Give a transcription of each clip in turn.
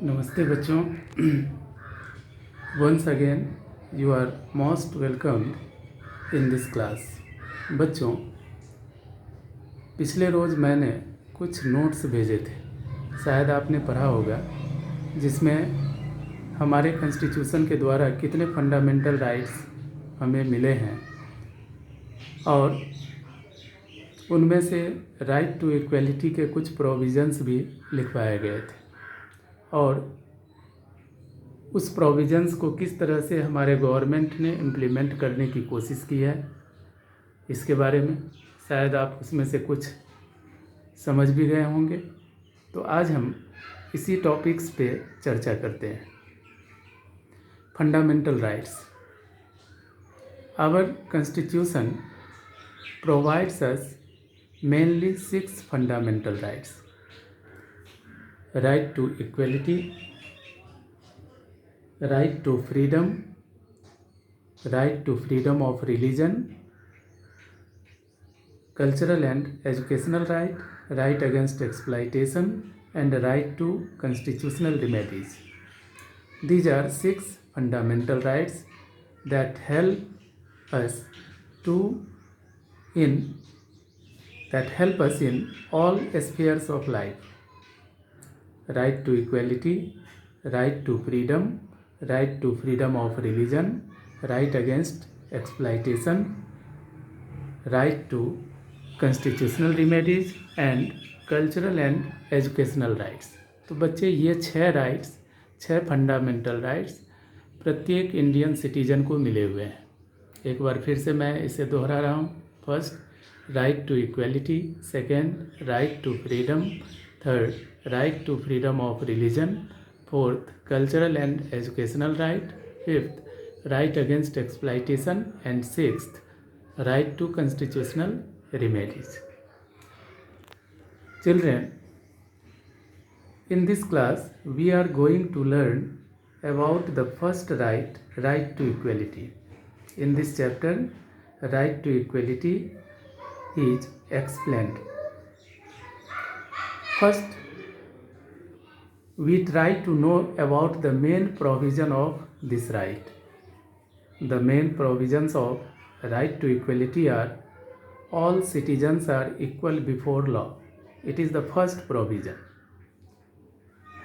नमस्ते बच्चों। Once again you are most welcomed in this class. बच्चों, पिछले रोज़ मैंने कुछ नोट्स भेजे थे, शायद आपने पढ़ा होगा, जिसमें हमारे कॉन्स्टिट्यूशन के द्वारा कितने फंडामेंटल राइट्स हमें मिले हैं और उनमें से राइट टू इक्वलिटी के कुछ प्रोविज़न्स भी लिखवाए गए थे और उस प्रोविज़न्स को किस तरह से हमारे गवर्नमेंट ने इम्प्लीमेंट करने की कोशिश की है, इसके बारे में शायद आप उसमें से कुछ समझ भी गए होंगे। तो आज हम इसी टॉपिक्स पे चर्चा करते हैं। Fundamental rights. Our constitution provides us mainly 6 fundamental rights: right to equality, right to freedom, right to freedom of religion, cultural and educational right, right against exploitation, and right to constitutional remedies. These are 6 fundamental rights that help us in all spheres of life. Right to equality, right to freedom, right to freedom of religion, right against exploitation, right to constitutional remedies and cultural and educational rights. तो बच्चे, ये 6 rights, 6 fundamental rights प्रत्येक Indian citizen को मिले हुए हैं। एक बार फिर से मैं इसे दोहरा रहा हूँ। First, right to equality; second, right to freedom; third, right to freedom of religion; fourth, cultural and educational right; fifth, right against exploitation; and sixth, right to constitutional remedies. Children, in this class we are going to learn about the first right, right to equality. In this chapter, right to equality is explained. First, we try to know about the main provision of this right. The main provisions of right to equality are: all citizens are equal before law. It is the first provision.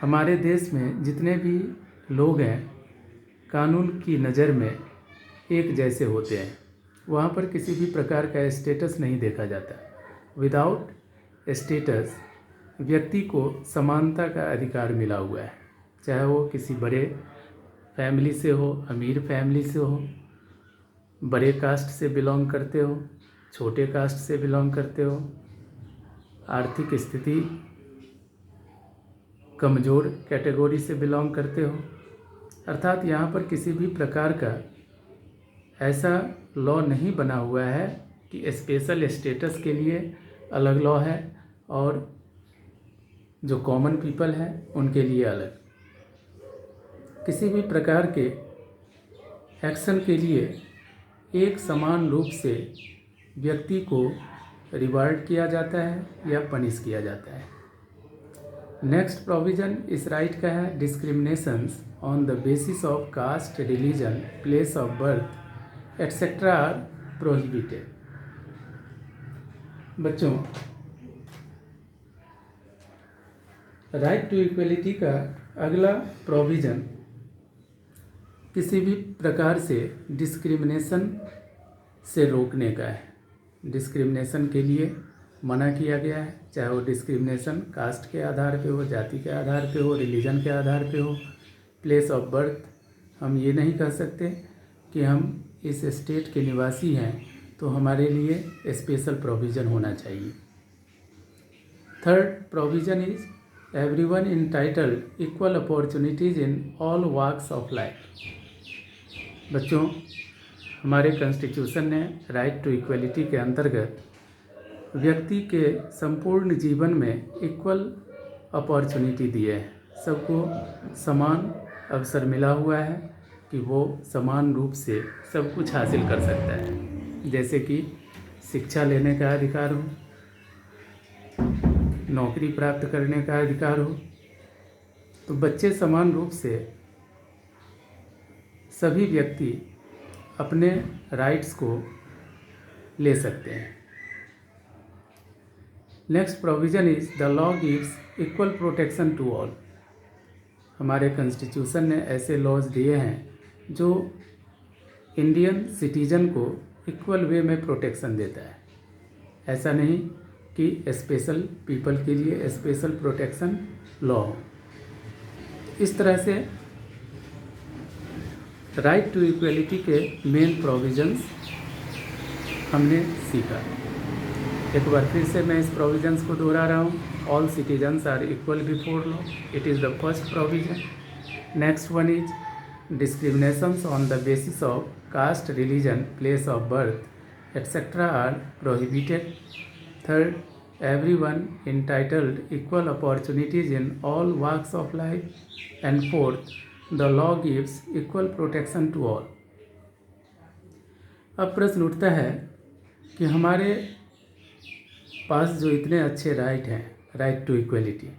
हमारे देश में जितने भी लोग हैं कानून की नज़र में एक जैसे होते हैं। वहाँ पर किसी भी प्रकार का स्टेटस नहीं देखा जाता। विदाउट स्टेटस व्यक्ति को समानता का अधिकार मिला हुआ है, चाहे वो किसी बड़े फैमिली से हो, अमीर फैमिली से हो, बड़े कास्ट से बिलोंग करते हो, छोटे कास्ट से बिलोंग करते हो, आर्थिक स्थिति कमज़ोर कैटेगरी से बिलोंग करते हो। अर्थात यहाँ पर किसी भी प्रकार का ऐसा लॉ नहीं बना हुआ है कि स्पेशल स्टेटस के लिए अलग लॉ है और जो कॉमन पीपल हैं उनके लिए अलग। किसी भी प्रकार के एक्शन के लिए एक समान रूप से व्यक्ति को रिवार्ड किया जाता है या पनिश किया जाता है। नेक्स्ट प्रोविज़न इस राइट का है: discriminations on the basis of caste, religion, place of birth etcetera are prohibited. बच्चों, राइट टू इक्वलिटी का अगला प्रोविज़न किसी भी प्रकार से डिस्क्रिमिनेशन से रोकने का है। डिस्क्रिमिनेशन के लिए मना किया गया है, चाहे वो डिस्क्रिमिनेशन कास्ट के आधार पे हो, जाति के आधार पे हो, रिलीजन के आधार पे हो, प्लेस ऑफ बर्थ। हम ये नहीं कह सकते कि हम इस स्टेट के निवासी हैं तो हमारे लिए स्पेशल प्रोविज़न होना चाहिए। Third provision is everyone entitled equal opportunities in all walks of life. बच्चों, हमारे कॉन्स्टिट्यूशन ने राइट टू इक्वलिटी के अंतर्गत व्यक्ति के संपूर्ण जीवन में इक्वल अपॉर्चुनिटी दिए है। सबको समान अवसर मिला हुआ है कि वो समान रूप से सब कुछ हासिल कर सकता है, जैसे कि शिक्षा लेने का अधिकार हो, नौकरी प्राप्त करने का अधिकार हो, तो बच्चे समान रूप से सभी व्यक्ति अपने राइट्स को ले सकते हैं। Next provision is the law gives equal protection to all. हमारे कॉन्स्टिट्यूशन ने ऐसे लॉज दिए हैं जो इंडियन सिटीजन को इक्वल वे में प्रोटेक्शन देता है। ऐसा नहीं कि स्पेशल पीपल के लिए स्पेशल प्रोटेक्शन लॉ हो। इस तरह से राइट टू इक्वलिटी के मेन प्रोविजंस हमने सीखा। एक बार फिर से मैं इस प्रोविजंस को दोहरा रहा हूँ। All citizens are equal before law, it is the first provision. Next one is discriminations on the basis of caste, religion, place of birth etc. are prohibited. Third, everyone entitled equal opportunities in all walks of life. And fourth, the law gives equal protection to all. अब प्रश्न उठता है कि हमारे पास जो इतने अच्छे right हैं, राइट टू इक्वलिटी,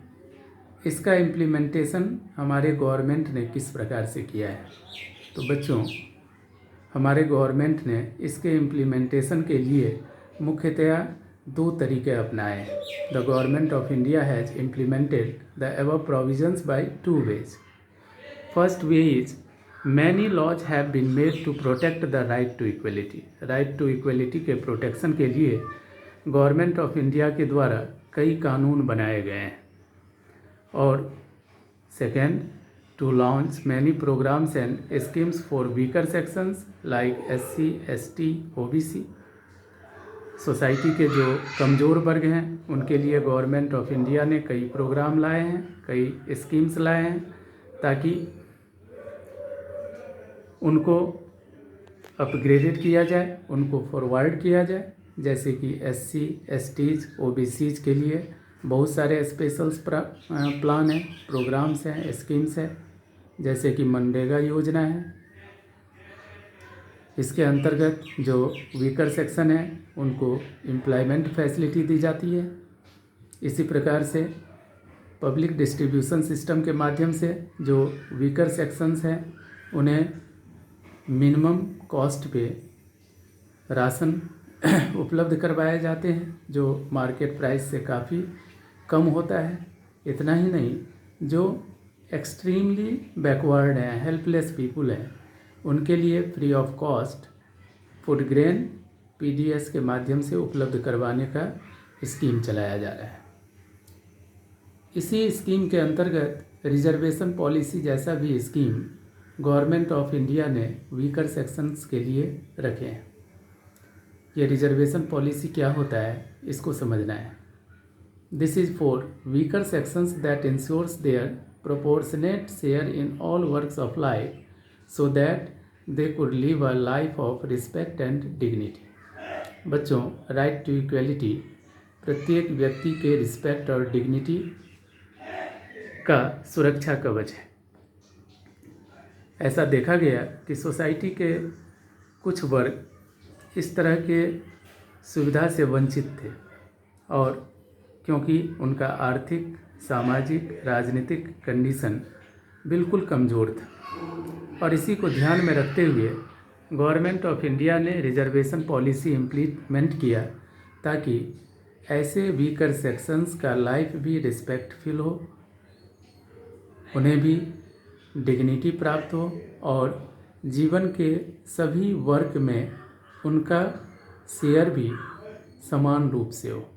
इसका इम्प्लीमेंटेशन हमारे गवर्नमेंट ने किस प्रकार से किया है। तो बच्चों, हमारे गवर्नमेंट ने इसके इम्प्लीमेंटेशन के लिए मुख्यतया दो तरीके अपनाए हैं। The government of India has implemented the above provisions by two ways. First way is many laws have been made to protect the right to equality. Right to equality के प्रोटेक्शन के लिए गवर्नमेंट ऑफ इंडिया के द्वारा कई कानून बनाए गए हैं। और second, to launch many programmes and schemes for weaker sections like SC, ST, OBC। Society के जो कमज़ोर वर्ग हैं उनके लिए गवर्नमेंट ऑफ इंडिया ने कई प्रोग्राम लाए हैं, कई स्कीम्स लाए हैं ताकि उनको अपग्रेडेड किया जाए, उनको फॉरवर्ड किया जाए। जैसे कि SC, STs, OBCs के लिए बहुत सारे स्पेशल्स प्लान हैं, प्रोग्राम्स हैं, स्कीम्स हैं, जैसे कि मनरेगा योजना है। इसके अंतर्गत जो वीकर सेक्शन है उनको एम्प्लॉयमेंट फैसिलिटी दी जाती है। इसी प्रकार से पब्लिक डिस्ट्रीब्यूशन सिस्टम के माध्यम से जो वीकर सेक्शंस हैं उन्हें मिनिमम कॉस्ट पे राशन उपलब्ध करवाए जाते हैं जो मार्केट प्राइस से काफ़ी कम होता है। इतना ही नहीं, जो एक्सट्रीमली बैकवर्ड हैं, हेल्पलेस पीपुल हैं, उनके लिए free of cost food grain PDS के माध्यम से उपलब्ध करवाने का स्कीम चलाया जा रहा है। इसी स्कीम के अंतर्गत रिजर्वेशन पॉलिसी जैसा भी स्कीम गवर्नमेंट ऑफ इंडिया ने वीकर सेक्शंस के लिए रखे हैं। ये रिजर्वेशन पॉलिसी क्या होता है इसको समझना है। This is for weaker sections that ensures their proportionate share in all works of life so that they could live a life of respect and dignity. बच्चों, राइट टू इक्वलिटी प्रत्येक व्यक्ति के रिस्पेक्ट और डिग्निटी का सुरक्षा कवच है। ऐसा देखा गया कि सोसाइटी के कुछ वर्ग इस तरह के सुविधा से वंचित थे और क्योंकि उनका आर्थिक, सामाजिक, राजनीतिक कंडीशन बिल्कुल कमज़ोर था और इसी को ध्यान में रखते हुए गवर्नमेंट ऑफ इंडिया ने रिजर्वेशन पॉलिसी इम्प्लीमेंट किया ताकि ऐसे वीकर सेक्शंस का लाइफ भी रिस्पेक्टफुल हो, उन्हें भी डिग्निटी प्राप्त हो और जीवन के सभी वर्ग में उनका शेयर भी समान रूप से हो।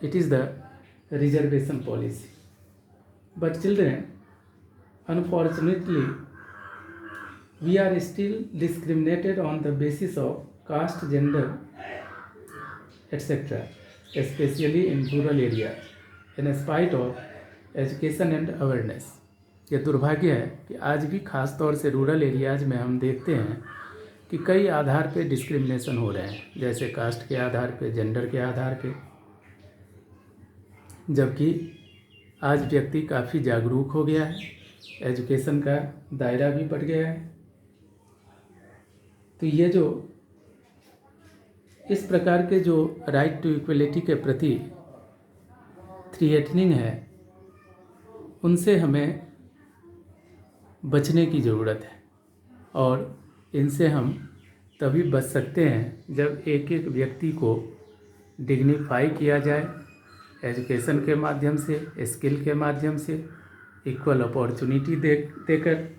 It is the reservation policy. But children, unfortunately we are still discriminated on the basis of caste, gender etc., especially in rural areas, in spite of education and awareness। ये दुर्भाग्य है कि आज भी खास तौर से रूरल एरियाज़ में हम देखते हैं कि कई आधार पे डिस्क्रिमिनेशन हो रहे हैं, जैसे कास्ट के आधार पे, जेंडर के आधार पे, जबकि आज व्यक्ति काफ़ी जागरूक हो गया है, एजुकेशन का दायरा भी बढ़ गया है। तो ये जो इस प्रकार के जो राइट टू इक्वलिटी के प्रति थ्रेटनिंग है, उनसे हमें बचने की ज़रूरत है, और इनसे हम तभी बच सकते हैं जब एक एक व्यक्ति को डिग्निफाई किया जाए, एजुकेशन के माध्यम से, स्किल के माध्यम से, इक्वल अपॉर्चुनिटी देकर।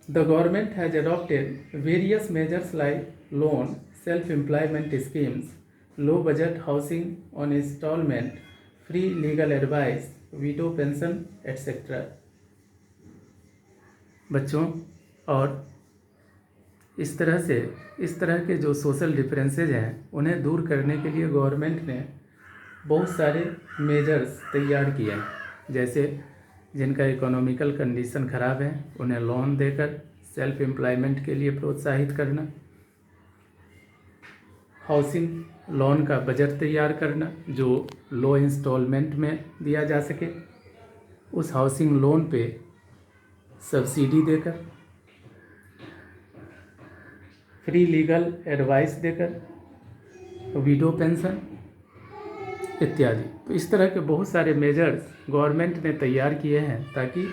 The government has adopted various measures like loan, self-employment schemes, low budget housing on installment, free legal advice, widow pension, etc. बच्चों, और इस तरह के जो सोशल डिफरेंसेज हैं उन्हें दूर करने के लिए गवर्नमेंट ने बहुत सारे मेजर्स तैयार किए हैं, जैसे जिनका इकोनॉमिकल कंडीशन ख़राब है उन्हें लोन देकर सेल्फ एम्प्लॉयमेंट के लिए प्रोत्साहित करना, हाउसिंग लोन का बजट तैयार करना जो लो इंस्टॉलमेंट में दिया जा सके, उस हाउसिंग लोन पे सब्सिडी देकर, फ्री लीगल एडवाइस देकर, विडो पेंशन इत्यादि। तो इस तरह के बहुत सारे मेजर्स गवर्नमेंट ने तैयार किए हैं ताकि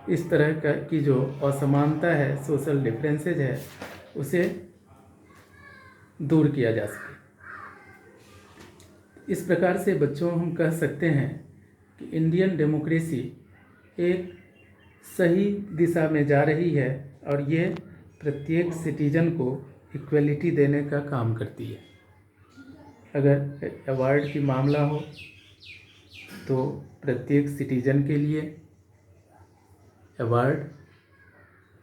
इस तरह की जो असमानता है, सोशल डिफरेंसेज है, उसे दूर किया जा सके। इस प्रकार से बच्चों हम कह सकते हैं कि इंडियन डेमोक्रेसी एक सही दिशा में जा रही है और ये प्रत्येक सिटीजन को इक्वलिटी देने का काम करती है। अगर अवार्ड की मामला हो तो प्रत्येक सिटीजन के लिए अवार्ड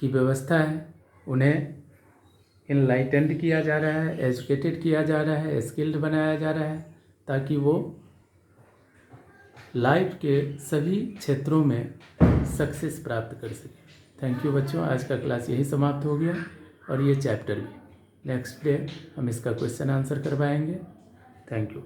की व्यवस्था है, उन्हें इनलाइटेंड किया जा रहा है, एजुकेटेड किया जा रहा है, स्किल्ड बनाया जा रहा है ताकि वो लाइफ के सभी क्षेत्रों में सक्सेस प्राप्त कर सके। थैंक यू बच्चों, आज का क्लास यही समाप्त हो गया और ये चैप्टर भी नेक्स्ट डे हम इसका क्वेश्चन आंसर करवाएंगे। Thank you.